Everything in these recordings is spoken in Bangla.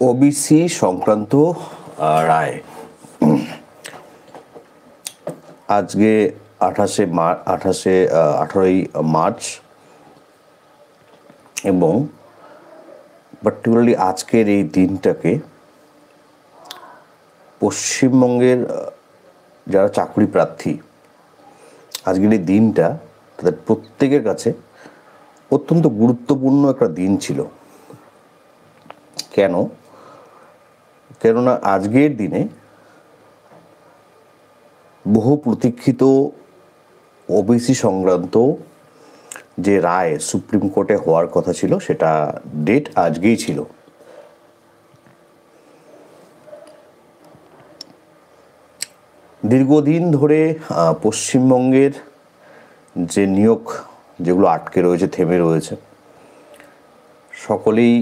ওবিসি সংক্রান্ত রায় আজকে 18ই মার্চ এবং পার্টিকুলারলি আজকের এই দিনটাকে পশ্চিমবঙ্গের যারা চাকরি প্রার্থী আজকের এই দিনটা তাদের প্রত্যেকের কাছে অত্যন্ত গুরুত্বপূর্ণ একটা দিন ছিল। কেননা আজকের দিনে বহু প্রতীক্ষিত ওবিসি সংক্রান্ত যে রায় সুপ্রিম কোর্টে হওয়ার কথা ছিল সেটা ডেট আজকেই ছিল। দীর্ঘদিন ধরে পশ্চিমবঙ্গের যে নিয়োগ যেগুলো আটকে রয়েছে, থেমে রয়েছে, সকলেই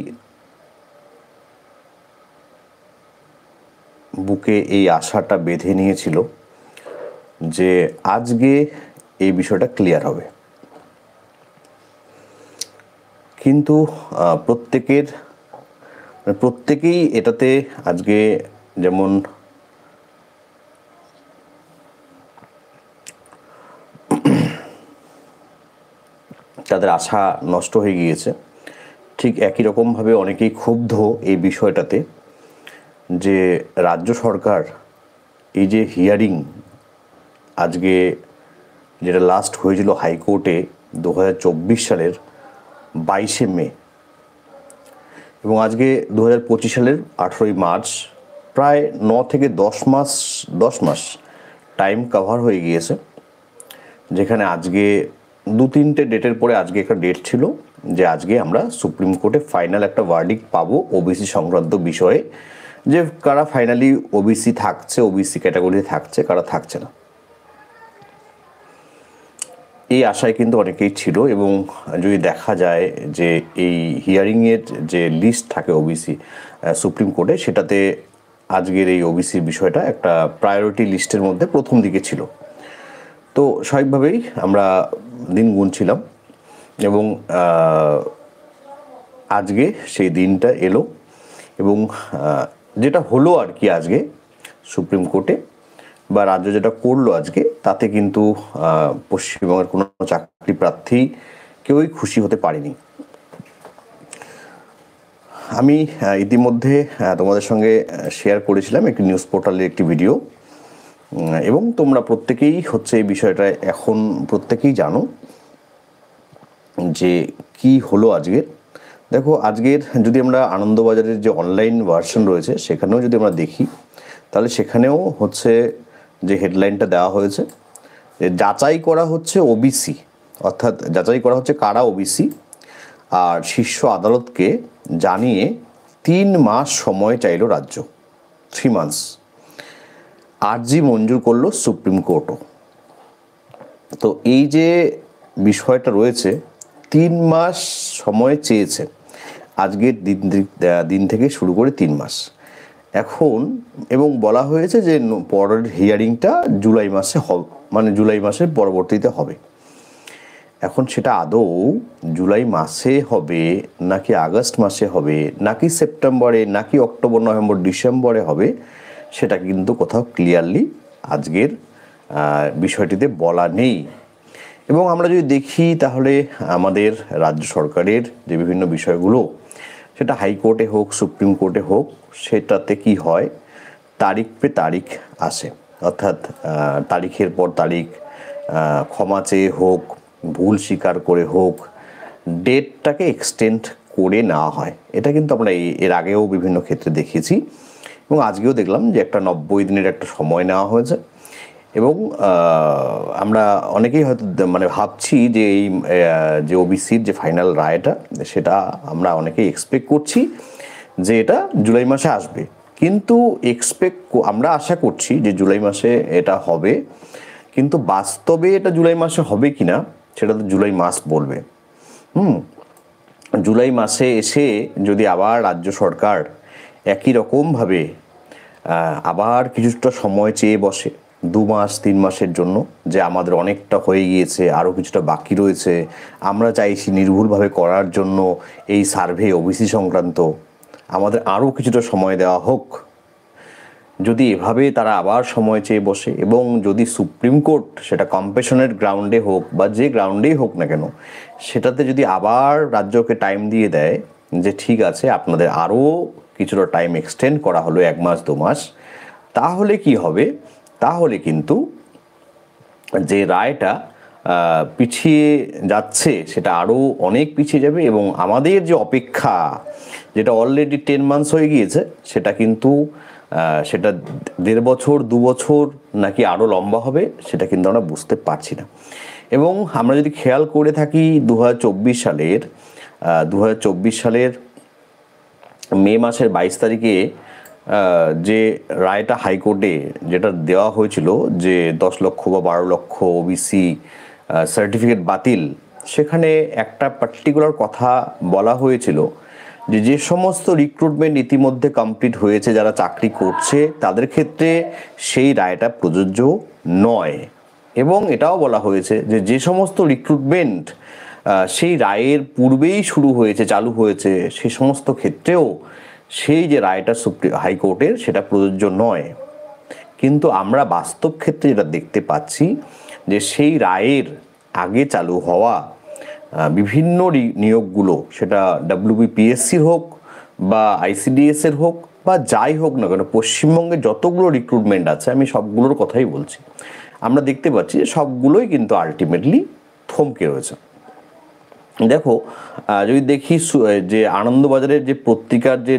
বুকে এই আশাটা বেঁধে নিয়েছিল যে আজকে এই বিষয়টা ক্লিয়ার হবে। কিন্তু প্রত্যেকেই এটাতে আজকে যেমন তাদের আশা নষ্ট হয়ে গিয়েছে, ঠিক একই রকমভাবে অনেকেই ক্ষুব্ধ এই বিষয়টাতে যে রাজ্য সরকার এই যে হিয়ারিং আজকে যেটা লাস্ট হয়েছিল হাইকোর্টে 2024 সালের 22শে মে এবং আজকে 2025 সালের 18ই মার্চ, প্রায় 9 থেকে 10 মাস টাইম কভার হয়ে গিয়েছে, যেখানে আজকে 2-3টে ডেটের পরে আজকে একটা ডেট ছিল যে আজকে আমরা সুপ্রিম কোর্টে ফাইনাল একটা ভার্ডিক্ট পাবো ওবিসি সংক্রান্ত বিষয়ে, যে কারা ফাইনালি ওবিসি থাকছে, ওবিসি ক্যাটাগরিতে থাকছে, কারা থাকছে না। এই আশায় কিন্তু অনেকেই ছিল এবং যদি দেখা যায় যে এই হিয়ারিংয়ের যে লিস্ট থাকে ওবিসি সুপ্রিম কোর্টে, সেটাতে আজকের এই ওবিসির বিষয়টা একটা প্রায়োরিটি লিস্টের মধ্যে প্রথম দিকে ছিল। তো স্বাভাবিকভাবেই আমরা দিন গুনছিলাম এবং আজকে সেই দিনটা এলো এবং যেটা হলো আর কি আজকে সুপ্রিম কোর্টে বা রাজ্য যেটা করলো আজকে, তাতে কিন্তু পশ্চিমবঙ্গের কোনো চাকরি প্রার্থী কেউই খুশি হতে পারেনি। আমি ইতিমধ্যে তোমাদের সঙ্গে শেয়ার করেছিলাম একটি নিউজ পোর্টালের একটি ভিডিও এবং তোমরা প্রত্যেকেই এই বিষয়টা এখন প্রত্যেকেই জানো যে কি হলো আজকের। দেখো, আজকের যদি আমরা আনন্দবাজারের যে অনলাইন ভার্সন রয়েছে সেখানেও যদি আমরা দেখি, তাহলে সেখানেও যে হেডলাইনটা দেওয়া হয়েছে যে যাচাই করা হচ্ছে ওবিসি, অর্থাৎ যাচাই করা হচ্ছে কারা ওবিসি, আর শীর্ষ আদালতকে জানিয়ে 3 মাস সময় চাইল রাজ্য, 3 মান্থস। আর্জি মঞ্জুর করলো সুপ্রিম কোর্টও। তো এই যে বিষয়টা রয়েছে, 3 মাস সময় চেয়েছে, আজকের দিন থেকে শুরু করে 3 মাস এখন, এবং বলা হয়েছে যে পরের হিয়ারিংটা জুলাই মাসে হবে, মানে জুলাই মাসের পরবর্তীতে হবে। এখন সেটা আদৌ জুলাই মাসে হবে নাকি আগস্ট মাসে হবে নাকি সেপ্টেম্বরে নাকি অক্টোবর, নভেম্বর, ডিসেম্বরে হবে, সেটা কিন্তু কোথাও ক্লিয়ারলি আজকের বিষয়টিতে বলা নেই। এবং আমরা যদি দেখি তাহলে আমাদের রাজ্য সরকারের যে বিভিন্ন বিষয়গুলো, সেটা হাইকোর্টে হোক সুপ্রিম কোর্টে হোক, সেটাতে কি হয়, তারিখ পে তারিখ আসে, অর্থাৎ তারিখের পর তারিখ ক্ষমা চেয়ে হোক, ভুল স্বীকার করে হোক, ডেটটাকে এক্সটেন্ড করে নেওয়া হয়। এটা কিন্তু আমরা এর আগেও বিভিন্ন ক্ষেত্রে দেখেছি এবং আজকেও দেখলাম যে একটা 90 দিনের একটা সময় নেওয়া হয়েছে। এবং আমরা অনেকেই হয়তো ভাবছি যে এই যে ওবিসির যে ফাইনাল রায়টা, সেটা আমরা অনেকেই এক্সপেক্ট করছি যে এটা জুলাই মাসে আসবে, কিন্তু আমরা আশা করছি যে জুলাই মাসে এটা হবে, কিন্তু বাস্তবে এটা জুলাই মাসে হবে কিনা সেটা তো জুলাই মাস বলবে। জুলাই মাসে এসে যদি আবার রাজ্য সরকার একই রকমভাবে আবার কিছুটা সময় চেয়ে বসে 2 মাস 3 মাসের জন্য, যে আমাদের অনেকটা হয়ে গিয়েছে, আরও কিছুটা বাকি রয়েছে, আমরা চাইছি নির্ভুলভাবে করার জন্য এই সার্ভে ওবিসি সংক্রান্ত, আমাদের আরও কিছুটা সময় দেওয়া হোক। যদি এভাবে তারা আবার সময় চেয়ে বসে, এবং যদি সুপ্রিম কোর্ট সেটা কম্প্যাশনের গ্রাউন্ডে হোক বা যে গ্রাউন্ডেই হোক না কেন, সেটাতে যদি আবার রাজ্যকে টাইম দিয়ে দেয় যে ঠিক আছে আপনাদের আরও কিছুটা টাইম এক্সটেন্ড করা হলো 1 মাস 2 মাস, তাহলে কি হবে? তাহলে কিন্তু যে রায়টা পিছিয়ে যাচ্ছে সেটা আরও অনেক পিছিয়ে যাবে, এবং আমাদের যে অপেক্ষা যেটা অলরেডি 10 মান্থস হয়ে গিয়েছে, সেটা কিন্তু সেটা 1.5 বছর 2 বছর নাকি আরও লম্বা হবে সেটা কিন্তু আমরা বুঝতে পারছি না। এবং আমরা যদি খেয়াল করে থাকি 2024 সালের মে মাসের 22 তারিখে যে রায়টা হাইকোর্টে যেটা দেওয়া হয়েছিল যে 10 লক্ষ বা 12 লক্ষ ওবিসি সার্টিফিকেট বাতিল, সেখানে একটা পার্টিকুলার কথা বলা হয়েছিল যে যে সমস্ত রিক্রুটমেন্ট ইতিমধ্যে কমপ্লিট হয়েছে, যারা চাকরি করছে তাদের ক্ষেত্রে সেই রায়টা প্রযোজ্য নয়। এবং এটাও বলা হয়েছে যে যে সমস্ত রিক্রুটমেন্ট সেই রায়ের পূর্বেই শুরু হয়েছে, চালু হয়েছে, সেই সমস্ত ক্ষেত্রেও সেই যে রায়টা হাইকোর্টের সেটা প্রযোজ্য নয়। কিন্তু আমরা বাস্তব ক্ষেত্রে যেটা দেখতে পাচ্ছি যে সেই রায়ের আগে চালু হওয়া বিভিন্ন নিয়োগগুলো, সেটা WBPSCর হোক বা ICDS-এর হোক বা যাই হোক না কেন, পশ্চিমবঙ্গে যতগুলো রিক্রুটমেন্ট আছে আমি সবগুলোর কথাই বলছি, আমরা দেখতে পাচ্ছি যে সবগুলোই কিন্তু আলটিমেটলি থমকে রয়েছে। দেখো, যদি দেখি যে আনন্দবাজারের যে পত্রিকার যে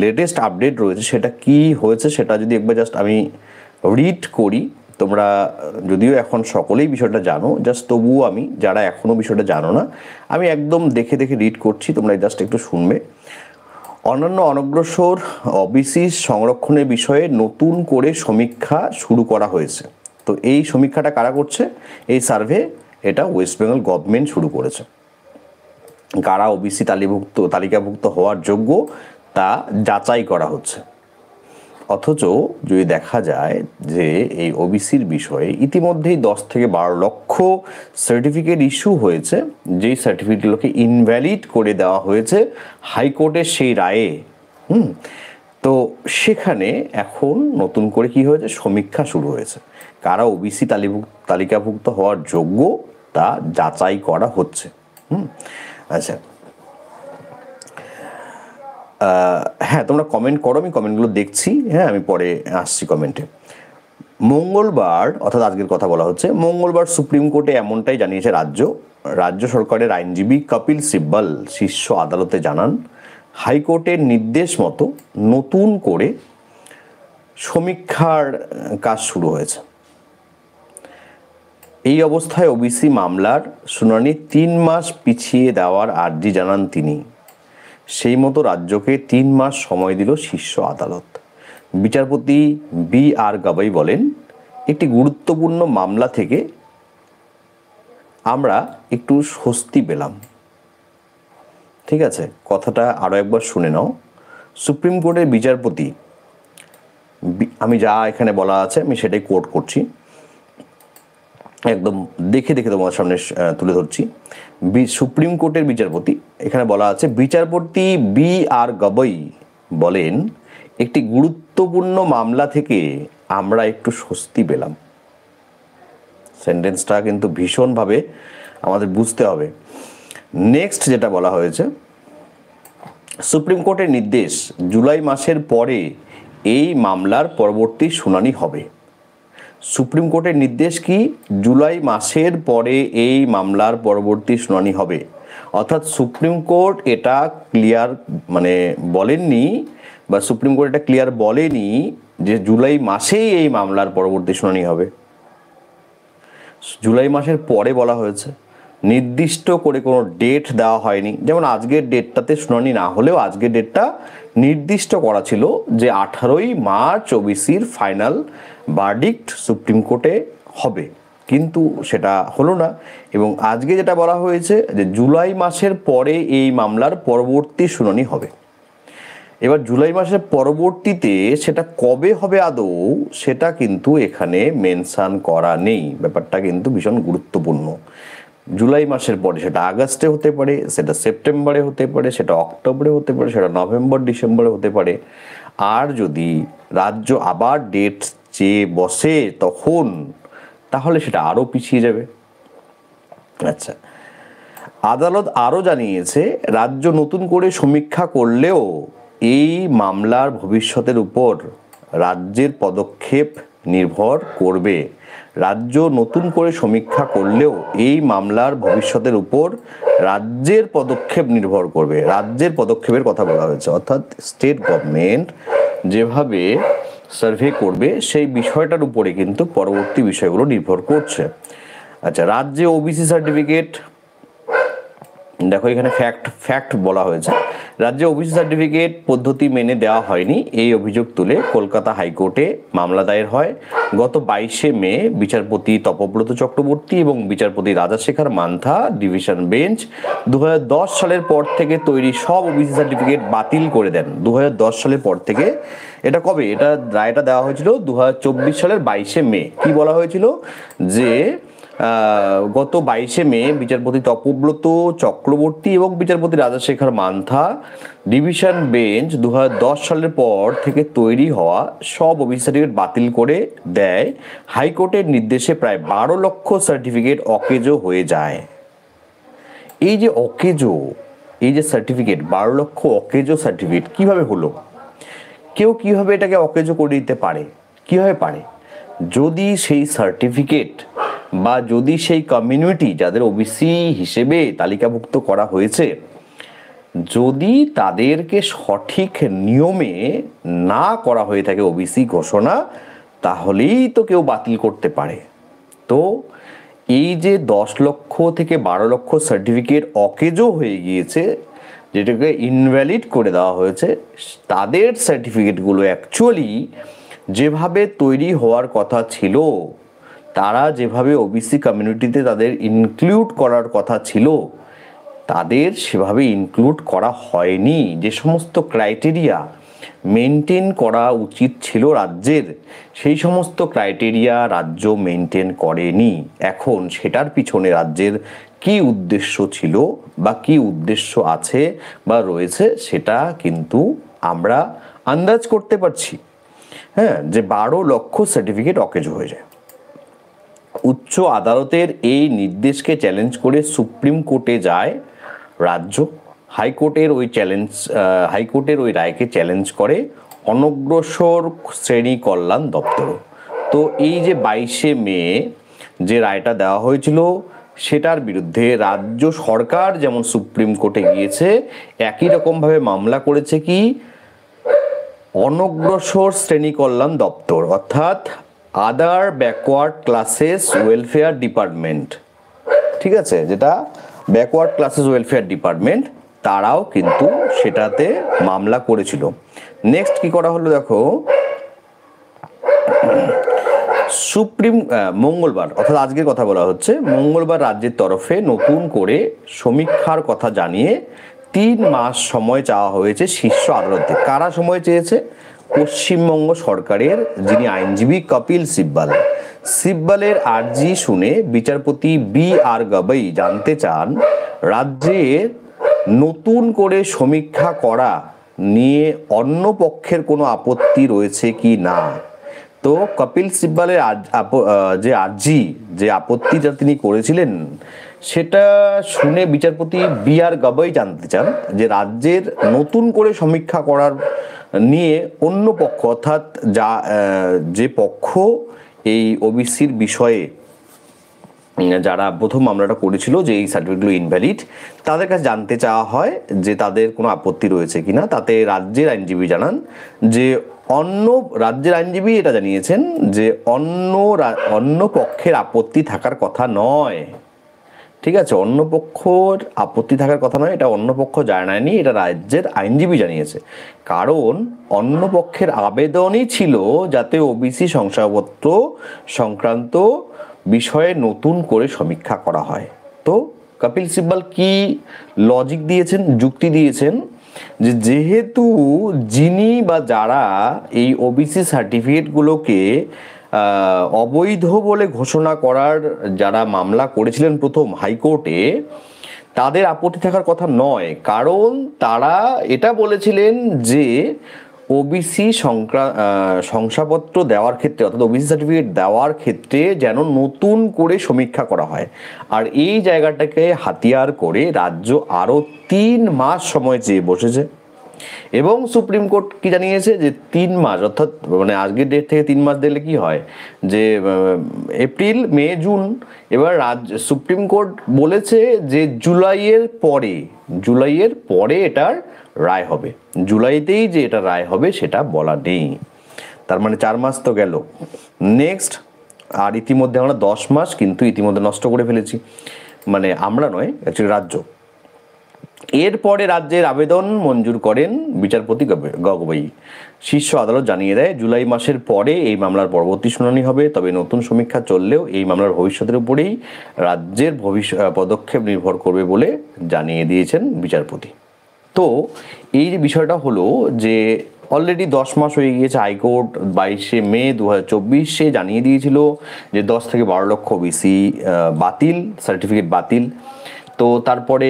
লেটেস্ট আপডেট রয়েছে সেটা কি হয়েছে সেটা যদি একবার জাস্ট আমি রিড করি। তোমরা যদিও এখন সকলেই বিষয়টা জানো, জাস্ট তবুও আমি যারা এখনও বিষয়টা জানো না, আমি একদম দেখে দেখে রিড করছি, তোমরা জাস্ট একটু শুনবে। অন্যান্য অনগ্রসর ওবিসি সংরক্ষণের বিষয়ে নতুন করে সমীক্ষা শুরু করা হয়েছে। তো এই সমীক্ষাটা কারা করছে? এই সার্ভে এটা ওয়েস্ট বেঙ্গল গভর্নমেন্ট শুরু করেছে। কারা ওবিসি তালিকাভুক্ত হওয়ার যোগ্য তা যাচাই করা হচ্ছে। অথচ যদি দেখা যায় যে এই ওবিসির বিষয়ে ইতিমধ্যেই 10 থেকে 12 লক্ষ সার্টিফিকেট ইস্যু হয়েছে, যেই সার্টিফিকেটগুলোকে ইনভ্যালিড করে দেওয়া হয়েছে হাইকোর্টের সেই রায়ে। তো সেখানে এখন নতুন করে কি হয়েছে? সমীক্ষা শুরু হয়েছে। কারা ওবিসি তালিকাভুক্ত হওয়ার যোগ্য তা যাচাই করা হচ্ছে। আচ্ছা, হ্যাঁ, তোমরা কমেন্ট করো, আমি কমেন্টগুলো দেখছি। হ্যাঁ, আমি পরে আসছি কমেন্টে। মঙ্গলবার, অর্থাৎ আজকের কথা বলা হচ্ছে, মঙ্গলবার সুপ্রিম কোর্টে এমনটাই জানিয়েছে রাজ্য সরকারের আইনজীবী কপিল সিব্বল শীর্ষ আদালতে জানান, হাইকোর্টের নির্দেশ মতো নতুন করে সমীক্ষার কাজ শুরু হয়েছে। এই অবস্থায় ওবিসি মামলার শুনানি 3 মাস পিছিয়ে দেওয়ার আর্জি জানান তিনি। সেই মতো রাজ্যকে 3 মাস সময় দিল শীর্ষ আদালত। বিচারপতি BR গাবাই বলেন, একটি গুরুত্বপূর্ণ মামলা থেকে আমরা একটু স্বস্তি পেলাম। ঠিক আছে, কথাটা আরও একবার শুনে নাও। সুপ্রিম কোর্টের বিচারপতি, আমি যা এখানে বলা আছে আমি সেটাই কোট করছি, একদম দেখে দেখে তোমার সামনে তুলে ধরছি। সুপ্রিম কোর্টের বিচারপতি, এখানে বলা আছে, বিচারপতি BR গাবাই বলেন, একটি গুরুত্বপূর্ণ মামলা থেকে আমরা একটু স্বস্তি পেলাম। সেন্টেন্সটা কিন্তু ভীষণভাবে আমাদের বুঝতে হবে। নেক্সট যেটা বলা হয়েছে, সুপ্রিম কোর্টের নির্দেশ, জুলাই মাসের পরে এই মামলার পরবর্তী শুনানি হবে। সুপ্রিম কোর্টের নির্দেশ কি? জুলাই মাসের পরে এই মামলার পরবর্তী শুনানি হবে। অর্থাৎ সুপ্রিম কোর্ট এটা ক্লিয়ার বলেননি, বা সুপ্রিম কোর্ট এটা ক্লিয়ার বলেনি যে জুলাই মাসেই এই মামলার পরবর্তী শুনানি হবে। জুলাই মাসের পরে বলা হয়েছে, নির্দিষ্ট করে কোনো ডেট দেওয়া হয়নি। যেমন আজকের ডেটটাতে শুনানি না হলেও আজকের ডেটটা নির্দিষ্ট করা ছিল যে 18ই মার্চ ওবিসির ফাইনাল ভার্ডিক্ট সুপ্রিম কোর্টে হবে, কিন্তু সেটা হলো না। এবং আজকে যেটা বলা হয়েছে যে জুলাই মাসের পরে এই মামলার পরবর্তী শুনানি হবে। এবার জুলাই মাসের পরবর্তীতে সেটা কবে হবে আদৌ সেটা কিন্তু এখানে মেনশন করা নেই। ব্যাপারটা কিন্তু ভীষণ গুরুত্বপূর্ণ। জুলাই মাসের পরে সেটা আগস্টে হতে পারে, সেটা সেপ্টেম্বরে হতে পারে, সেটা অক্টোবরে হতে পারে, সেটা নভেম্বর ডিসেম্বরে হতে পারে। আর যদি রাজ্য আবার ডেট চেয়ে বসে তখন, তাহলে সেটা আরও পিছিয়ে যাবে। আচ্ছা, আদালত আরও জানিয়েছে রাজ্য নতুন করে সমীক্ষা করলেও এই মামলার ভবিষ্যতের উপর রাজ্যের পদক্ষেপ নির্ভর করবে। রাজ্য নতুন করে সমীক্ষা করলেও এই মামলার ভবিষ্যতের উপর রাজ্যের পদক্ষেপ নির্ভর করবে। রাজ্যের পদক্ষেপের কথা বলা হয়েছে, অর্থাৎ স্টেট গভর্নমেন্ট যেভাবে সার্ভে করবে সেই বিষয়টার উপরে কিন্তু পরবর্তী বিষয়গুলো নির্ভর করছে। আচ্ছা, রাজ্যে ওবিসি সার্টিফিকেট, দেখো এখানে ফ্যাক্ট বলা হয়েছে, রাজ্যে ওবিসি সার্টিফিকেট পদ্ধতি মেনে দেওয়া হয়নি এই অভিযোগ তুলে কলকাতা হাইকোর্টে মামলা দায়ের হয়। গত 22শে মে বিচারপতি তপব্রত চক্রবর্তী এবং বিচারপতি রাজাশেখর মান্থা ডিভিশন বেঞ্চ 2010 সালের পর থেকে তৈরি সব ওবিসি সার্টিফিকেট বাতিল করে দেন। 2010 সালের পর থেকে, এটা কবে, এটা রায়টা দেওয়া হয়েছিল 2024 সালের 22শে মে। কি বলা হয়েছিল যে গত 22শে মে বিচারপতি তপব্রত চক্রবর্তী এবং বিচারপতি রাজাশেখর মান্থা ডিভিশন বেঞ্চ 2010 সালের পর থেকে তৈরি হওয়া সব ওবিসি সার্টিফিকেট বাতিল করে দেয়। হাইকোর্টের নির্দেশে প্রায় 12 লক্ষ সার্টিফিকেট অকেজো হয়ে যায়। এই যে অকেজো, এই যে সার্টিফিকেট 12 লক্ষ অকেজো সার্টিফিকেট কিভাবে হলো? কেউ কিভাবে এটাকে অকেজো করে দিতে পারে? কিভাবে পারে? যদি সেই সার্টিফিকেট বা যদি সেই কমিউনিটি যাদের ওবিসি হিসেবে তালিকাভুক্ত করা হয়েছে, যদি তাদেরকে সঠিক নিয়মে না করা হয়ে থাকে ওবিসি ঘোষণা, তাহলেই তো কেউ বাতিল করতে পারে। তো এই যে 10 লক্ষ থেকে 12 লক্ষ সার্টিফিকেট অকেজো হয়ে গিয়েছে, যেটাকে ইনভ্যালিড করে দেওয়া হয়েছে, তাদের সার্টিফিকেটগুলো অ্যাকচুয়ালি যেভাবে তৈরি হওয়ার কথা ছিল, তারা যেভাবে ওবিসি কমিউনিটিতে তাদের ইনক্লুড করার কথা ছিল, তাদের সেভাবে ইনক্লুড করা হয়নি। যে সমস্ত ক্রাইটেরিয়া মেনটেন করা উচিত ছিল রাজ্যের, সেই সমস্ত ক্রাইটেরিয়া রাজ্য মেনটেন করেনি। এখন সেটার পিছনে রাজ্যের কি উদ্দেশ্য ছিল বা কি উদ্দেশ্য আছে বা রয়েছে, সেটা কিন্তু আমরা আন্দাজ করতে পারছি। হ্যাঁ, যে 12 লক্ষ সার্টিফিকেট অকেজো হয়ে যায়। উচ্চ আদালতের এই নির্দেশকে চ্যালেঞ্জ করে সুপ্রিম কোর্টে যায় রাজ্য। হাইকোর্টের ওই রায়কে চ্যালেঞ্জ করে অনগ্রসর শ্রেণী কল্যাণ দপ্তর। তো এই যে 22শে মে যে রায়টা দেওয়া হয়েছিল, সেটার বিরুদ্ধে রাজ্য সরকার যেমন সুপ্রিম কোর্টে গিয়েছে, একই রকমভাবে মামলা করেছে কি অনগ্রসর শ্রেণী কল্যাণ দপ্তর, অর্থাৎ আদার ব্যাকওয়ার্ড ক্লাসেস ওয়েলফেয়ার ডিপার্টমেন্ট। ঠিক আছে, যেটা ব্যাকওয়ার্ড ক্লাসেস ওয়েলফেয়ার ডিপার্টমেন্ট, তারাও কিন্তু সেটাতে মামলা করেছিল। নেক্সট কি করা হলো দেখো, মঙ্গলবার, অর্থাৎ আজকের কথা বলা হচ্ছে, মঙ্গলবার রাজ্যের তরফে নতুন করে সমীক্ষার কথা জানিয়ে 3 মাস সময় চাওয়া হয়েছে শীর্ষ আদালতে। কারা সময় চেয়েছে? পশ্চিমবঙ্গ সরকারের যিনি আইনজীবী কপিল সিব্বল। সিব্বলের আর্জি শুনে বিচারপতি BR গবাই জানতে চান রাজ্যের নতুন করে সমীক্ষা করা নিয়ে অন্য পক্ষের কোনো আপত্তি রয়েছে কি না। তো কপিল সিব্বলের যে আপত্তিটা তিনি করেছিলেন, সেটা শুনে বিচারপতি BR গবাই জানতে চান যে রাজ্যের নতুন করে সমীক্ষা করার নিয়ে অন্য পক্ষ, অর্থাৎ যে পক্ষ এই ওবিসির বিষয়ে যারা প্রথম মামলাটা করেছিল যে এই সার্টিফিকেটগুলো ইনভ্যালিড, তাদের কাছে জানতে চাওয়া হয় যে তাদের কোনো আপত্তি রয়েছে কিনা। তাতে রাজ্যের আইনজীবী জানান যে রাজ্যের আইনজীবী এটা জানিয়েছেন যে অন্য পক্ষের আপত্তি থাকার কথা নয়। ঠিক আছে, অন্য পক্ষের আপত্তি থাকার কথা নয়, এটা অন্য পক্ষ জানায়নি, এটা রাজ্যের আইনজীবী জানিয়েছে। কারণ অন্য পক্ষের আবেদনই ছিল যাতে ওবিসি শংসাপত্র সংক্রান্ত বিষয়ে নতুন করে সমীক্ষা করা হয়। তো কপিল সিব্বল কি লজিক দিয়েছেন, যুক্তি দিয়েছেন যে যেহেতু যিনি বা যারা এই ওবিসি সার্টিফিকেটগুলোকে অবৈধ বলে ঘোষণা করার যারা মামলা করেছিলেন প্রথম হাইকোর্টে, তাদের আপত্তি থাকার কথা নয়, কারণ তারা এটা বলেছিলেন যে ওবিসি শংসাপত্র দেওয়ার ক্ষেত্রে, অর্থাৎ ওবিসি সার্টিফিকেট দেওয়ার ক্ষেত্রে যেন নতুন করে সমীক্ষা করা হয়। আর এই জায়গাটাকে হাতিয়ার করে রাজ্য আরও 3 মাস সময় চেয়ে বসেছে, এবং সুপ্রিম কোর্ট কি জানিয়েছে যে 3 মাস, অর্থাৎ মানে আজকের ডেট থেকে 3 মাস দিলে কি হয় যে এপ্রিল, মে, জুন। এবার সুপ্রিম কোর্ট বলেছে যে জুলাইয়ের পরে এটার রায় হবে। জুলাইতেই যে এটা রায় হবে সেটা বলা নেই। তার মানে 4 মাস তো গেল। নেক্সট, আর ইতিমধ্যে আমরা 10 মাস কিন্তু ইতিমধ্যে নষ্ট করে ফেলেছি, মানে আমরা নয়, অ্যাকচুয়ালি রাজ্য। এরপরে রাজ্যের আবেদন মঞ্জুর করেন বিচারপতি গগৈ। শীর্ষ আদালত জানিয়ে দেয় জুলাই মাসের পরে এই মামলার পরবর্তী শুনানি হবে। তবে নতুন সমীক্ষা চললেও এই মামলার ভবিষ্যতের উপরেই রাজ্যের পদক্ষেপ নির্ভর করবে বলে জানিয়ে দিয়েছেন বিচারপতি। তো এই যে বিষয়টা হলো যে অলরেডি 10 মাস হয়ে গিয়েছে। হাইকোর্ট 22শে মে 2024 জানিয়ে দিয়েছিল যে 10 থেকে 12 লক্ষ ওবিসি বাতিল, সার্টিফিকেট বাতিল। তো তারপরে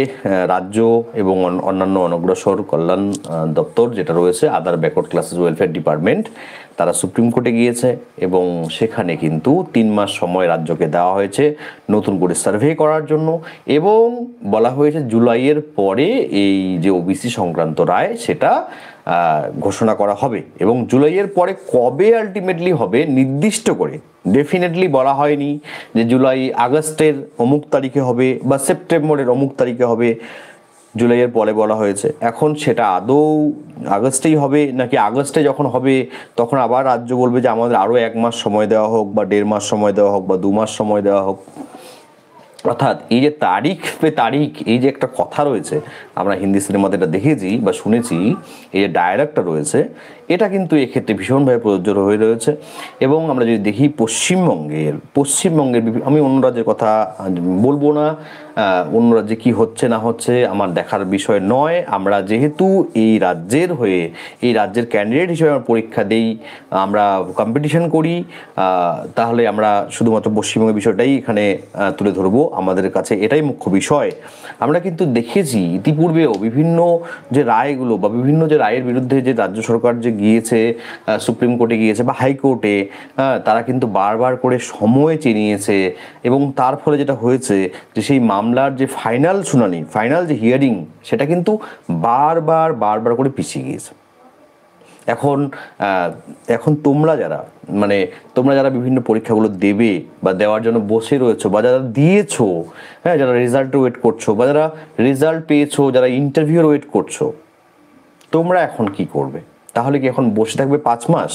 রাজ্য এবং অন্যান্য অনগ্রসর কল্যাণ দপ্তর যেটা রয়েছে, আদার ব্যাকওয়ার্ড ক্লাসেস ওয়েলফেয়ার ডিপার্টমেন্ট, তারা সুপ্রিম কোর্টে গিয়েছে এবং সেখানে কিন্তু 3 মাস সময় রাজ্যকে দেওয়া হয়েছে নতুন করে সার্ভে করার জন্য, এবং বলা হয়েছে জুলাইয়ের পরে এই যে ওবিসি সংক্রান্ত রায় সেটা ঘোষণা করা হবে। এবং জুলাইয়ের পরে কবে আলটিমেটলি হবে নির্দিষ্ট করে ডেফিনেটলি বলা হয়নি যে জুলাই আগস্টের অমুক তারিখে হবে বা সেপ্টেম্বরের অমুক তারিখে হবে। জুলাইয়ের পরে বলা হয়েছে। এখন সেটা আদৌ আগস্টেই হবে নাকি আগস্টে যখন হবে তখন আবার রাজ্য বলবে যে আমাদের আরও 1 মাস সময় দেওয়া হোক বা 1.5 মাস সময় দেওয়া হোক বা 2 মাস সময় দেওয়া হোক। অর্থাৎ এই যে তারিখ পে তারিখ, এই যে একটা কথা রয়েছে, আমরা হিন্দি সিনেমাতে এটা দেখেছি বা শুনেছি, এই যে ডায়ালগটা রয়েছে, এটা কিন্তু এক্ষেত্রে ভীষণভাবে প্রযোজ্য হয়ে রয়েছে। এবং আমরা যদি দেখি পশ্চিমবঙ্গের আমি অন্য রাজ্যের কথা বলবো না, অন্য রাজ্যে কি হচ্ছে না হচ্ছে আমার দেখার বিষয় নয়। আমরা যেহেতু এই রাজ্যের হয়ে, এই রাজ্যের ক্যান্ডিডেট হিসেবে আমরা পরীক্ষা দেই, আমরা কম্পিটিশন করি, তাহলে আমরা শুধুমাত্র পশ্চিমবঙ্গের বিষয়টাই এখানে তুলে ধরবো। আমাদের কাছে এটাই মুখ্য বিষয়। আমরা কিন্তু দেখেছি ইতিপূর্বেও বিভিন্ন যে রায়গুলো বা বিভিন্ন যে রায়ের বিরুদ্ধে যে রাজ্য সরকার যে গিয়েছে, সুপ্রিম কোর্টে গিয়েছে বা হাইকোর্টে, তারা কিন্তু বারবার করে সময় চেয়ে নিয়েছে, এবং তার ফলে যেটা হয়েছে যে সেই মামলার যে ফাইনাল শুনানি, ফাইনাল যে হিয়ারিং, সেটা কিন্তু বারবার করে পিছিয়ে গিয়েছে। এখন তোমরা যারা বিভিন্ন পরীক্ষাগুলো দেবে বা দেওয়ার জন্য বসে রয়েছো বা যারা দিয়েছো, হ্যাঁ, যারা রেজাল্ট ওয়েট করছো বা যারা রেজাল্ট পেয়েছো, যারা ইন্টারভিউর ওয়েট করছো, তোমরা এখন কি করবে? তাহলে কি এখন বসে থাকবে 5 মাস,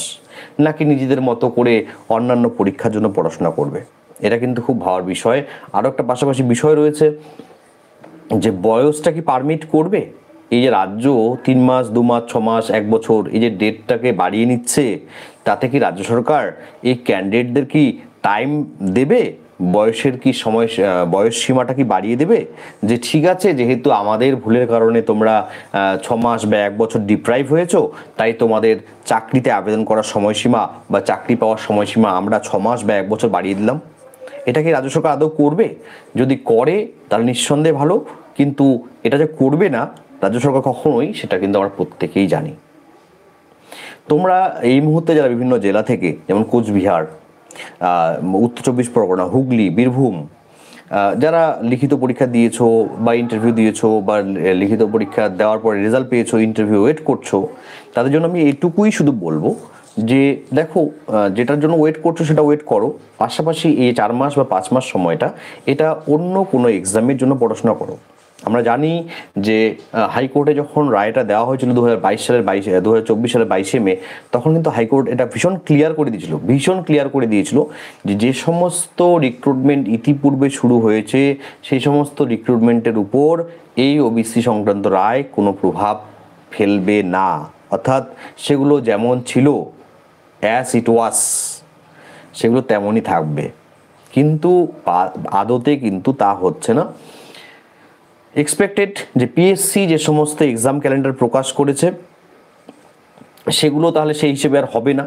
নাকি নিজেদের মতো করে অন্যান্য পরীক্ষার জন্য পড়াশোনা করবে? এটা কিন্তু খুব ভাবার বিষয়। আরও একটা পাশাপাশি বিষয় রয়েছে যে বয়সটা কি পারমিট করবে? এই যে রাজ্য 3 মাস, 2 মাস, 6 মাস, 1 বছর এই যে ডেটটাকে বাড়িয়ে নিচ্ছে, তাতে কি রাজ্য সরকার এই ক্যান্ডিডেটদের কি টাইম দেবে? বয়সের কি বয়স সীমাটা কি বাড়িয়ে দেবে যে ঠিক আছে, যেহেতু আমাদের ভুলের কারণে তোমরা 6 মাস বা 1 বছর ডিপ্রাইভ হয়েছো, তাই তোমাদের চাকরিতে আবেদন করার সময়সীমা বা চাকরি পাওয়ার সময়সীমা আমরা 6 মাস বা 1 বছর বাড়িয়ে দিলাম? এটা কি রাজ্য সরকার আদৌ করবে? যদি করে তাহলে নিঃসন্দেহে ভালো, কিন্তু এটা যে করবে না রাজ্য সরকার কখনোই, সেটা কিন্তু আমরা প্রত্যেকেই জানি। তোমরা এই মুহূর্তে যারা বিভিন্ন জেলা থেকে, যেমন কোচবিহার, উত্তর 24 পরগনা, হুগলি, বীরভূম, যারা লিখিত পরীক্ষা দিয়েছো বা ইন্টারভিউ দিয়েছো বা লিখিত পরীক্ষা দেওয়ার পরে রেজাল্ট পেয়েছো, ইন্টারভিউ ওয়েট করছো, তাদের জন্য আমি এটুকুই শুধু বলবো যে দেখো, যেটার জন্য ওয়েট করছো সেটা ওয়েট করো, পাশাপাশি এই 4 মাস বা 5 মাস সময়টা এটা অন্য কোনো এক্সামের জন্য পড়াশোনা করো। আমরা জানি যে হাইকোর্টে যখন রায়টা দেওয়া হয়েছিল 2024 সালের 22শে মে, তখন কিন্তু হাইকোর্ট এটা ভীষণ ক্লিয়ার করে দিয়েছিল যে সমস্ত রিক্রুটমেন্ট ইতিপূর্বে শুরু হয়েছে সেই সমস্ত রিক্রুটমেন্টের উপর এই ওবিসি সংক্রান্ত রায় কোনো প্রভাব ফেলবে না। অর্থাৎ সেগুলো যেমন ছিল, অ্যাজ ইট ওয়াজ, সেগুলো তেমনই থাকবে। কিন্তু আদতে কিন্তু তা হচ্ছে না। এক্সপেক্টেড যে পিএসসি যে সমস্ত এক্সাম ক্যালেন্ডার প্রকাশ করেছে সেগুলো তাহলে সেই হিসেবে আর হবে না,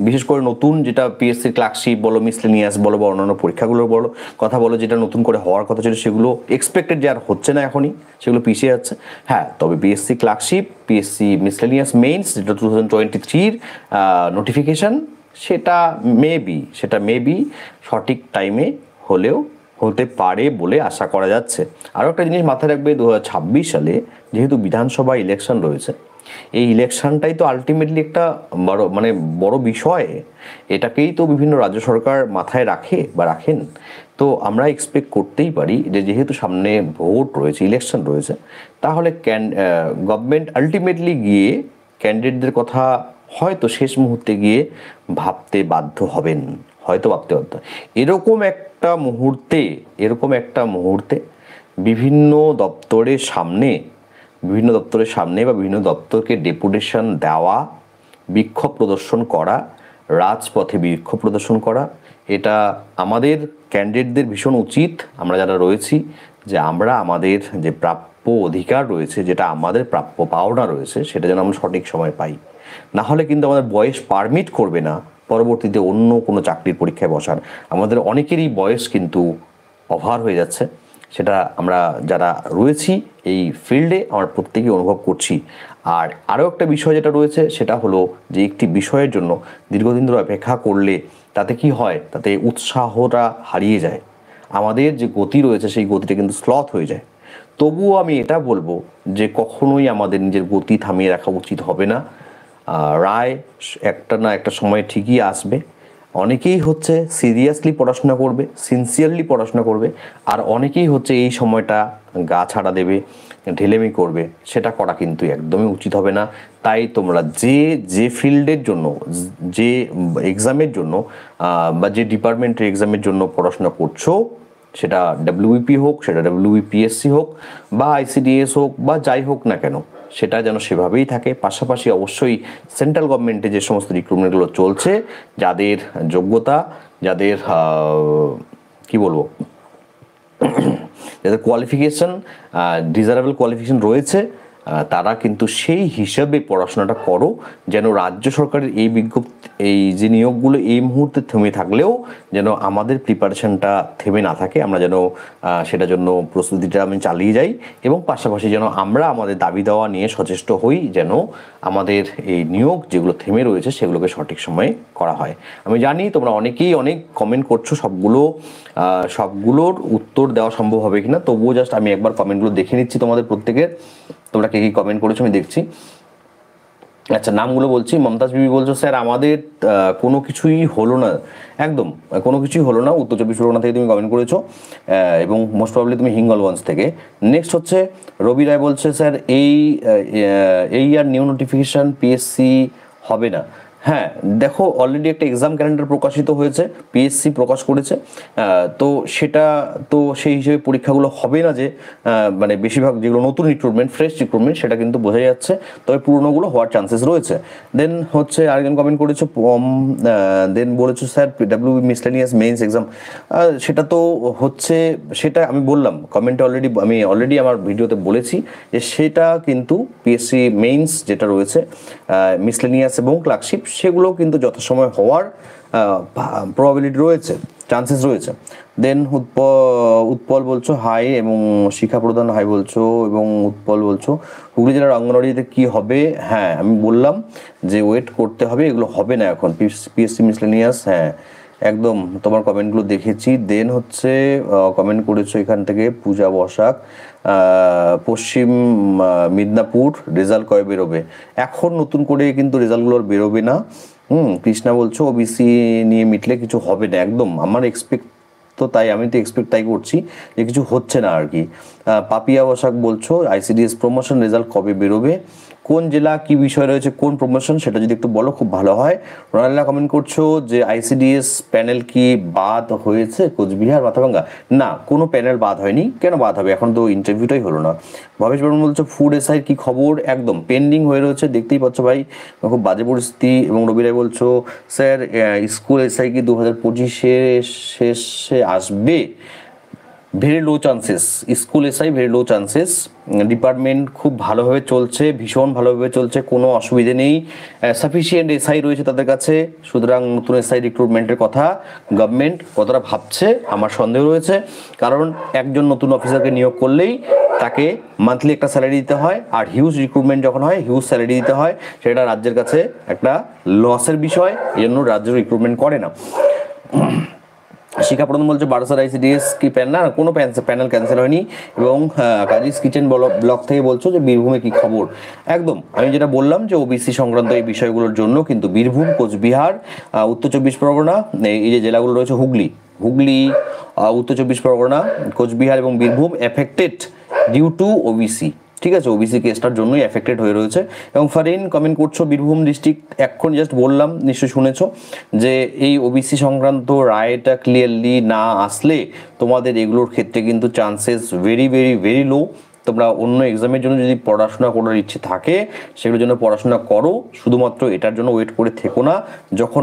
বিশেষ করে নতুন যেটা পিএসসি ক্লার্কশিপ বলো, মিসলেনিয়াস বলো, বা অন্যান্য পরীক্ষাগুলোর বলো কথা বলো, যেটা নতুন করে হওয়ার কথা ছিল সেগুলো এক্সপেক্টেড যে আর হচ্ছে না এখনই, সেগুলো পিছিয়ে যাচ্ছে। হ্যাঁ, তবে PSC clerkship, PSC miscellaneous means যেটা 2023-র নোটিফিকেশান, সেটা মেবি সঠিক টাইমে হলেও হতে পারে বলে আশা করা যাচ্ছে। আরও একটা জিনিস মাথায় রাখবে, 2026 সালে যেহেতু বিধানসভা ইলেকশন রয়েছে, এই ইলেকশনটাই তো আলটিমেটলি একটা বড় বিষয়। এটাকেই তো বিভিন্ন রাজ্য সরকার মাথায় রাখে বা রাখেন। তো আমরা এক্সপেক্ট করতেই পারি যে যেহেতু সামনে ভোট রয়েছে, ইলেকশন রয়েছে, তাহলে গভর্নমেন্ট আলটিমেটলি গিয়ে ক্যান্ডিডেটদের কথা হয়তো শেষ মুহূর্তে গিয়ে ভাবতে বাধ্য হবেন, এরকম একটা মুহূর্তে বিভিন্ন দপ্তরের সামনে বা বিভিন্ন দপ্তরকে ডেপুটেশন দেওয়া, বিক্ষোভ প্রদর্শন করা, রাজপথে বিক্ষোভ প্রদর্শন করা, এটা আমাদের ক্যান্ডিডেটদের ভীষণ উচিত। আমরা যারা রয়েছি, যে আমরা আমাদের যে প্রাপ্য অধিকার রয়েছে, যেটা আমাদের প্রাপ্য পাওনা রয়েছে, সেটা যেন আমরা সঠিক সময় পাই। না হলে কিন্তু আমাদের বয়স পারমিট করবে না পরবর্তীতে অন্য কোনো চাকরির পরীক্ষায় বসার। আমাদের অনেকেরই বয়স কিন্তু ওভার হয়ে যাচ্ছে, সেটা আমরা যারা রয়েছি এই ফিল্ডে আমরা প্রত্যেকেই অনুভব করছি। আর আরও একটা বিষয় যেটা রয়েছে, সেটা হলো যে একটি বিষয়ের জন্য দীর্ঘদিন ধরে অপেক্ষা করলে তাতে কি হয়, তাতে উৎসাহটা হারিয়ে যায়, আমাদের যে গতি রয়েছে সেই গতিটা কিন্তু স্লথ হয়ে যায়। তবুও আমি এটা বলবো যে কখনোই আমাদের নিজের গতি থামিয়ে রাখা উচিত হবে না। রায় একটা না একটা সময় ঠিকই আসবে। অনেকেই হচ্ছে সিরিয়াসলি পড়াশোনা করবে, সিনসিয়ারলি পড়াশোনা করবে, আর অনেকেই হচ্ছে এই সময়টা গা ছাড়া দেবে, ঢেলেমি করবে। সেটা করা কিন্তু একদমই উচিত হবে না। তাই তোমরা যে ফিল্ডের জন্য, যে এক্সামের জন্য বা যে ডিপার্টমেন্টের এক্সামের জন্য পড়াশোনা করছো, সেটা ডাব্লিউবিপি হোক, সেটা ডাব্লিউবিপিএসসি হোক, বা আইসিডিএস হোক, বা যাই হোক না কেন, সেটা যেন সেভাবেই থাকে। পাশাপাশি অবশ্যই সেন্ট্রাল গভর্নমেন্টে যে সমস্ত রিক্রুটমেন্টগুলো চলছে, যাদের যোগ্যতা, যাদের কি বলবো, যাদের কোয়ালিফিকেশন, ডিজারেবল কোয়ালিফিকেশন রয়েছে, তারা কিন্তু সেই হিসাবে পড়াশোনাটা করো, যেন রাজ্য সরকারের এই যে নিয়োগগুলো এই মুহূর্তে থেমে থাকলেও যেন আমাদের প্রিপারেশনটা থেমে না থাকে, আমরা যেন সেটার জন্য প্রস্তুতিটা আমি চালিয়ে যাই, এবং পাশাপাশি যেন আমরা আমাদের দাবি দেওয়া নিয়ে সচেষ্ট হই, যেন আমাদের এই নিয়োগ যেগুলো থেমে রয়েছে সেগুলোকে সঠিক সময়ে করা হয়। আমি জানি তোমরা অনেকেই অনেক কমেন্ট করছো, সবগুলোর উত্তর দেওয়া সম্ভব হবে কিনা, তবুও জাস্ট আমি একবার কমেন্টগুলো দেখে নিচ্ছি তোমাদের প্রত্যেকের, তোমরা কে কি কমেন্ট করেছো আমি দেখছি। আচ্ছা, নামগুলো বলছি। মমতাজ বিবি বলছো, স্যার আমাদের কোনো কিছুই হলো না, একদম কোনো কিছুই হলো না। উত্তর 24 পরগনা থেকে তুমি কমেন্ট করেছো, এবং মোস্ট প্রবাবলি তুমি হিঙ্গলগঞ্জ থেকে। নেক্সট হচ্ছে রবি রায় বলছে, স্যার এই আর নিউ নোটিফিকেশান পিএসসি হবে না। হ্যাঁ, দেখো অলরেডি একটা এক্সাম ক্যালেন্ডার প্রকাশিত হয়েছে, পিএসসি প্রকাশ করেছে, তো সেটা তো সেই হিসেবে পরীক্ষাগুলো হবে না, যে বেশিরভাগ যেগুলো নতুন রিক্রুটমেন্ট, ফ্রেশ রিক্রুটমেন্ট, সেটা কিন্তু বোঝা যাচ্ছে, তবে পুরনোগুলো হওয়ার চান্সেস রয়েছে। দেন হচ্ছে আরেকজন কমেন্ট করেছো, দেন বলেছো, sir WB miscellaneous means exam, সেটা তো হচ্ছে, সেটা আমি বললাম কমেন্টে অলরেডি আমার ভিডিওতে বলেছি যে সেটা কিন্তু পিএসসি মেইনস যেটা রয়েছে, মিসলেনিয়াস এবং ক্লার্কশিপ, সেগুলো কিন্তু যথাসময় হওয়ার প্রবাবিলিটি রয়েছে, চান্সেস রয়েছে। দেন উৎপল বলছো হাই, এবং শিখা প্রধান হাই বলছো, এবং উৎপল বলছো হুগলি জেলার অঙ্গনওয়াড়িতে কি হবে। হ্যাঁ, আমি বললাম যে ওয়েট করতে হবে, এগুলো হবে না এখন, পিএসসি মিসলেনিয়াস। হ্যাঁ, একদম তোমার কমেন্টগুলো দেখেছি। দেন হচ্ছে কমেন্ট করেছো এখান থেকে পূজা বসাক, পশ্চিম মিদনাপুর, রেজাল্ট কবে বেরোবে? এখন নতুন করে কিন্তু রেজাল্টগুলো বেরোবে না। কৃষ্ণা বলছো ওবিসি নিয়ে মিটলে কিছু হবে না, একদম আমার এক্সপেক্ট তো তাই, আমি তো এক্সপেক্ট তাই করছি যে কিছু হচ্ছে না আর কি। পাপিয়া বসাক বলছো আইসিডিএস প্রমোশন রেজাল্ট কবে বেরোবে? কোন জেলা কি বিষয় রয়েছে, কোন প্রমোশন, সেটা যদি একটু বলো খুব ভালো হয়। রোনাল্লা কমেন্ট করছো যে আইসিডিএস প্যানেল কি বাদ হয়েছে কোচবিহার মাথাভাঙ্গা? না, কোনো প্যানেল বাদ হয়নি, কেন বাদ হবে, এখন তো ইন্টারভিউটাই হলো না। ভবেশ বর্মন বলছো ফুড এসআই কি খবর? একদম পেন্ডিং হয়ে রয়েছে, দেখতেই পাচ্ছ ভাই, খুব বাজে পরিস্থিতি। এবং রবি রায় বলছো, স্যার স্কুল এসআই কি 2025 শেষে আসবে? Very low chances, school SI very low chances. Department খুব ভালোভাবে চলছে, ভীষণ ভালোভাবে চলছে, কোনো অসুবিধে নেই, সাফিসিয়েন্ট এসআই রয়েছে তাদের কাছে। সুতরাং নতুন এসআই রিক্রুটমেন্টের কথা গভর্নমেন্ট কতটা ভাবছে আমার সন্দেহ রয়েছে, কারণ একজন নতুন অফিসারকে নিয়োগ করলেই তাকে মান্থলি একটা স্যালারি দিতে হয়, আর হিউজ রিক্রুটমেন্ট যখন হয় হিউজ স্যালারি দিতে হয়, সেটা রাজ্যের কাছে একটা লসের বিষয়, এই জন্য রাজ্য রিক্রুটমেন্ট করে না। শিক্ষা প্রধান বলছে বারাসাত আইসিডিএস কি প্যানেল, কোনো প্যানেল ক্যান্সেল হয়নি। এবং কাজীস কিচেন ব্লক থেকে বলছো যে বীরভূমে কি খবর। একদম আমি যেটা বললাম যে ওবিসি সংক্রান্ত এই বিষয়গুলোর জন্য কিন্তু বীরভূম, কোচবিহার, উত্তর চব্বিশ পরগনা, এই যে জেলাগুলো রয়েছে, হুগলি, উত্তর চব্বিশ পরগনা, কোচবিহার এবং Birbhum affected due to OBC. ঠিক আছে, ওবিসি কেসটার জন্যই এফেক্টেড হয়ে রয়েছে। এবং ফারিন কমেন্ট করছো বীরভূম ডিস্ট্রিক্ট, এখন জাস্ট বললাম, নিশ্চয়ই শুনেছো যে এই ওবিসি সংক্রান্ত রায়টা ক্লিয়ারলি না আসলে তোমাদের এগুলোর ক্ষেত্রে কিন্তু chances very very very low. তোমরা অন্য এক্সামের জন্য যদি পড়াশোনা করার ইচ্ছে থাকে সেগুলোর জন্য পড়াশোনা করো, শুধুমাত্র এটার জন্য ওয়েট করে থেকো না। যখন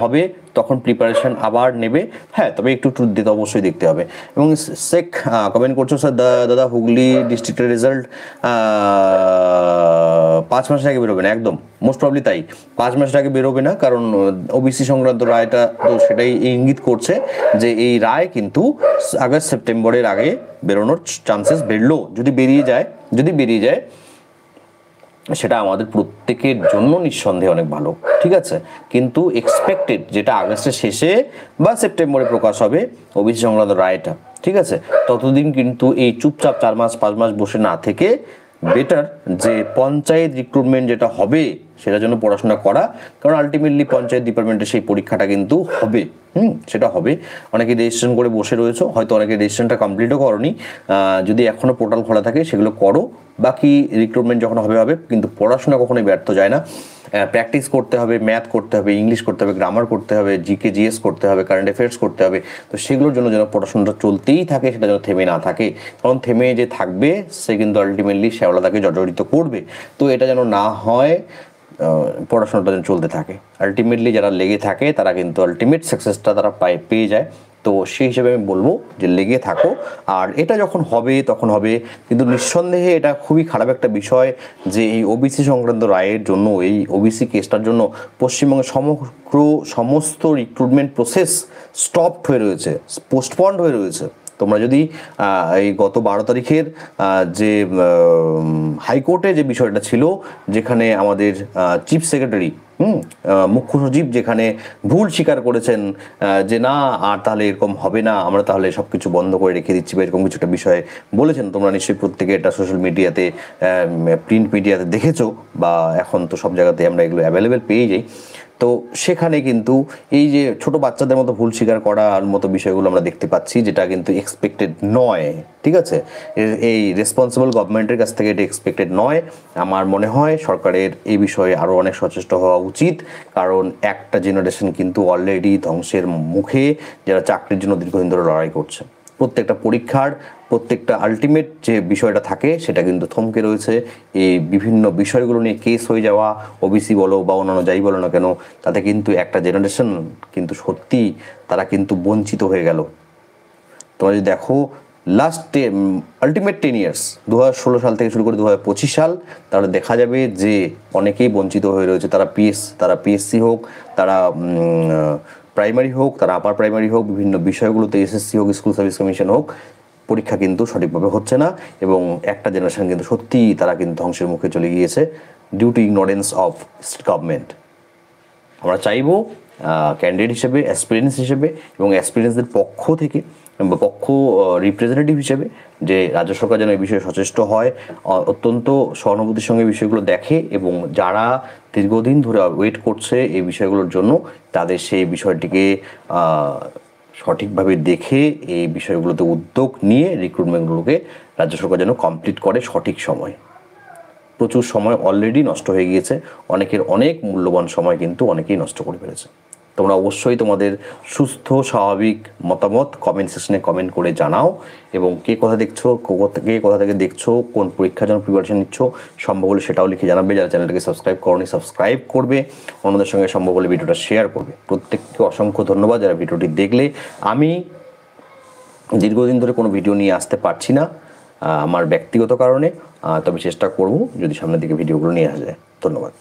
হবে তখন প্রিপারেশন আবার নেবে। হ্যাঁ, তবে একটু দিতে অবশ্যই দেখতে হবে। এবং শেখ কমেন্ট করছো স্যার দাদা হুগলি ডিস্ট্রিক্টের রেজাল্ট 5 মাসের আগে বেরোবে না। একদম মোস্ট প্রবলি তাই, 5 মাসের আগে বেরোবে না, কারণ ওবিসি সংক্রান্ত রায়টা তো সেটাই ইঙ্গিত করছে যে এই রায় কিন্তু আগস্ট সেপ্টেম্বরের আগে বেরোনোর চান্সেস বেরলো। যদি বেরিয়ে যায় সেটা আমাদের প্রত্যেকের জন্য নিঃসন্দেহে অনেক ভালো। ঠিক আছে, কিন্তু এক্সপেক্টেড যেটা আগস্টের শেষে বা সেপ্টেম্বরে প্রকাশ হবে ওবিসি সংক্রান্ত রায়টা, ঠিক আছে, ততদিন কিন্তু এই চুপচাপ 4 মাস 5 মাস বসে না থেকে বেটার যে পঞ্চায়েত রিক্রুটমেন্ট যেটা হবে সেটার জন্য পড়াশোনা করা। কারণ আলটিমেটলি পঞ্চায়েত ডিপার্টমেন্টের সেই পরীক্ষাটা কিন্তু হবে, সেটা হবে। অনেকে রেজিস্ট্রেশন করে বসে রয়েছে, হয়তো অনেকে রেজিস্ট্রেশনটা কমপ্লিটও করনি। যদি এখনো পোর্টাল খোলা থাকে সেগুলো করো, বাকি রিক্রুটমেন্ট যখন হবে, কিন্তু পড়াশোনা কখনোই ব্যর্থ যায় না। প্র্যাকটিস করতে হবে, ম্যাথ করতে হবে, ইংলিশ করতে হবে, গ্রামার করতে হবে, জিকে জিএস করতে হবে, কারেন্ট অ্যাফেয়ার্স করতে হবে। তো সেগুলোর জন্য যেন পড়াশোনাটা চলতেই থাকে, সেটা যেন থেমে না থাকে, কারণ থেমে যে থাকবে সে কিন্তু আলটিমেটলি শ্যাওলাদাকে জর্জরিত করবে। তো এটা যেন না হয়, পড়াশোনাটা যেন চলতে থাকে। আলটিমেটলি যারা লেগে থাকে তারা কিন্তু আলটিমেট সাকসেসটা তারা পেয়ে যায়। তো সেই হিসেবে আমি বলবো যে লেগে থাকো, আর এটা যখন হবে তখন হবে। কিন্তু নিঃসন্দেহে এটা খুবই খারাপ একটা বিষয় যে এই ওবিসি সংক্রান্ত রায়ের জন্য, এই ওবিসি কেসটার জন্য পশ্চিমবঙ্গের সমস্ত রিক্রুটমেন্ট প্রসেস স্টপড হয়ে রয়েছে, পোস্টপন্ড হয়ে রয়েছে। তোমরা যদি এই গত 12 তারিখের যে হাইকোর্টে যে বিষয়টা ছিল, যেখানে আমাদের চিফ সেক্রেটারি মুখ্য সচিব যেখানে ভুল স্বীকার করেছেন যে না আর তাহলে এরকম হবে না, আমরা তাহলে সবকিছু বন্ধ করে রেখে দিচ্ছি, বা এরকম কিছু একটা বিষয়ে বলেছেন। তোমরা নিশ্চয়ই প্রত্যেকে এটা সোশ্যাল মিডিয়াতে, প্রিন্ট মিডিয়াতে দেখেছো, বা এখন তো সব জায়গাতে আমরা এগুলো অ্যাভেলেবেল পেয়ে যাই। তো সেখানে কিন্তু এই যে ছোট বাচ্চাদের মতো ভুল স্বীকার করার মতো বিষয়গুলো আমরা দেখতে পাচ্ছি, যেটা কিন্তু এক্সপেক্টেড নয়। ঠিক আছে, এই রেসপন্সিবল গভর্নমেন্টের কাছ থেকে এটা এক্সপেক্টেড নয়। আমার মনে হয় সরকারের এই বিষয়ে আরও অনেক সচেষ্ট হওয়া উচিত, কারণ একটা জেনারেশন কিন্তু অলরেডি ধ্বংসের মুখে, যারা চাকরির জন্য দীর্ঘদিন ধরে লড়াই করছে। প্রত্যেকটা পরীক্ষার প্রত্যেকটা আলটিমেট যে বিষয়টা থাকে সেটা কিন্তু থমকে রয়েছে। এই বিভিন্ন বিষয়গুলো নিয়ে কেস হয়ে যাওয়া, ওবিসি বলো বা অন্যান্য যাই বলো না কেন, তাতে কিন্তু একটা জেনারেশন কিন্তু সত্যি তারা কিন্তু বঞ্চিত হয়ে গেল। তোমরা যদি দেখো লাস্ট আলটিমেট 10 ইয়ার্স, 2016 সাল থেকে শুরু করে 2025 সাল, তাহলে দেখা যাবে যে অনেকেই বঞ্চিত হয়ে রয়েছে। তারা পিএসসি হোক, তারা প্রাইমারি হোক, তারা আপার প্রাইমারি হোক, বিভিন্ন বিষয়গুলোতে এসএসসি হোক, স্কুল সার্ভিস কমিশন হোক, পরীক্ষা কিন্তু সঠিকভাবে হচ্ছে না। এবং একটা জেনারেশন কিন্তু সত্যিই তারা কিন্তু ধ্বংসের মুখে চলে গিয়েছে due to ignorance of government. আমরা চাইবো ক্যান্ডিডেট হিসেবে, অ্যাসপিরেন্টস হিসেবে এবং অ্যাসপিরেন্টসদের পক্ষ থেকে রিপ্রেজেন্টেটিভ হিসেবে যে রাজ্য সরকার যেন এই বিষয়ে সচেষ্ট হয়, অত্যন্ত সহানুভূতির সঙ্গে বিষয়গুলো দেখে, এবং যারা দীর্ঘদিন ধরে ওয়েট করছে এই বিষয়গুলোর জন্য, তাদের সেই বিষয়টিকে সঠিকভাবে দেখে এই বিষয়গুলোতে উদ্যোগ নিয়ে রিক্রুটমেন্টগুলোকে রাজ্য সরকার যেন কমপ্লিট করে সঠিক সময়। প্রচুর সময় অলরেডি নষ্ট হয়ে গিয়েছে, অনেকের অনেক মূল্যবান সময় কিন্তু অনেকেই নষ্ট করে ফেলেছে। তোমরা অবশ্যই তোমাদের সুস্থ স্বাভাবিক মতামত কমেন্ট সেকশনে কমেন্ট করে জানাও, এবং কে কোথা থেকে দেখছো, কোন পরীক্ষার জন্য প্রিপারেশন নিচ্ছ, সম্ভব হলে সেটাও লিখে জানাবে। যারা চ্যানেলটাকে সাবস্ক্রাইব করনি সাবস্ক্রাইব করবে, অন্যদের সঙ্গে সম্ভব হলে ভিডিওটা শেয়ার করবে। প্রত্যেককে অসংখ্য ধন্যবাদ যারা ভিডিওটি দেখলে। আমি দীর্ঘদিন ধরে কোনো ভিডিও নিয়ে আসতে পারছি না আমার ব্যক্তিগত কারণে, তবে চেষ্টা করব যদি সামনের দিকে ভিডিওগুলো নিয়ে আসা যায়। ধন্যবাদ।